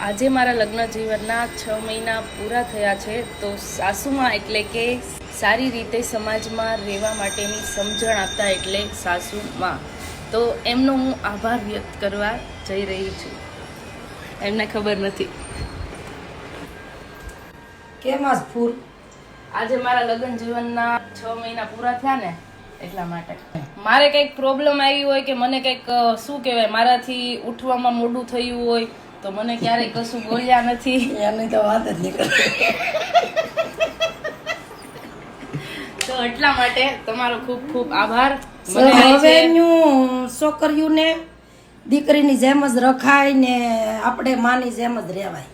આજે મારા લગ્ન જીવનના 6 મહિના પૂરા થયા છે. તો સાસુમાં એટલે કે સારી રીતે સમાજમાં રહેવા માટેની સમજણ આપતા એટલે સાસુમાં. તો એમનો હું આભાર વ્યક્ત કરવા જઈ રહી છું. એમને ખબર નથી. કેમ આજ ફૂલ? આજે મારા લગ્ન જીવનના 6 મહિના પૂરા થયા ને એટલા માટે. મારે કંઈક પ્રોબ્લેમ આવી હોય કે મને કંઈક શું કહેવાય મારાથી ઉઠવામાં મોડું થયું હોય તો મને ક્યારેય કશું બોલ્યા નથી. એની તો વાત જ નહીં કરતી. તો એટલા માટે તમારો ખૂબ ખૂબ આભાર. હવે છોકરીઓને દીકરીની જેમ જ રખાય ને આપણે માની જેમ જ રહેવાય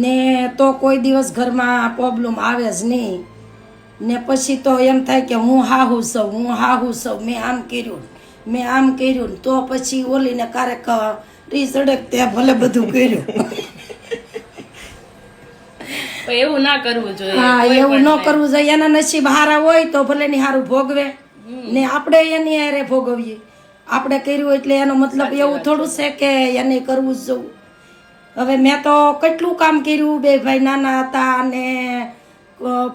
ને તો કોઈ દિવસ ઘરમાં પ્રોબ્લેમ આવે જ નહીં. ને પછી તો એમ થાય કે હું હાહુ સૌ મેં આમ કર્યું તો પછી ઓલીને ક્યારેક રીસડક તે ભલે બધું કર્યું. એવું ના કરવું જોઈએ. હા, એવું ન કરવું જોઈએ. એના નસીબ હારા હોય તો ભલે ની હારું ભોગવે ને આપણે એની હારે ભોગવીએ. આપણે કર્યું એટલે એનો મતલબ એવું થોડું છે કે એને કરવું જ જોવું. હવે મેં તો કેટલું કામ કર્યું. બે ભાઈ નાના હતા અને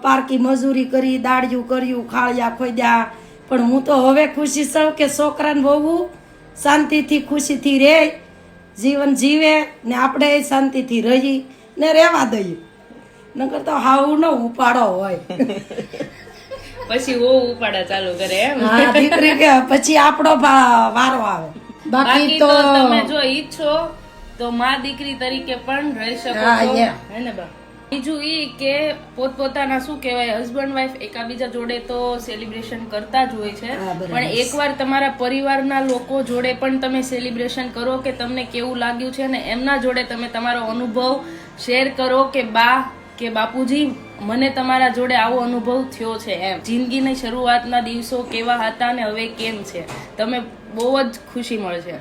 પારકી મજૂરી કરી, દાળિયું કર્યું, ખાળિયા ખોદ્યા. પણ હું તો હવે ખુશી છું કે છોકરાને બહુ શાંતિથી ખુશીથી રહે, જીવન જીવે ને આપણે શાંતિથી રહી ને રહેવા દઈએ. નકર તો હાવ ન ઉપાડો હોય. પછી ઓ ઉપાડા ચાલુ કરે એમ. હા, દીકરી કે પછી આપણો વારો આવે. બાકી તો તમે જો ઈચ્છો તો માં દીકરી તરીકે પણ રહી શકો છો. હે ને બા? બીજું ઈ કે પોતપોતાના શું કહેવાય હસબન્ડ વાઈફ એકાબીજા જોડે તો સેલિબ્રેશન કરતા જ હોય છે, પણ એકવાર તમારા પરિવારના લોકો જોડે પણ તમે સેલિબ્રેશન કરો કે તમને કેવું લાગ્યું છે ને એમના જોડે તમે તમારો અનુભવ શેર કરો કે બા કે બાપુજી મને તમારા જોડે આવો અનુભવ થયો છે એમ. જિંદગીની શરૂઆતના દિવસો કેવા હતા ને હવે કેમ છે, તમે બહુ જ ખુશી મળશે.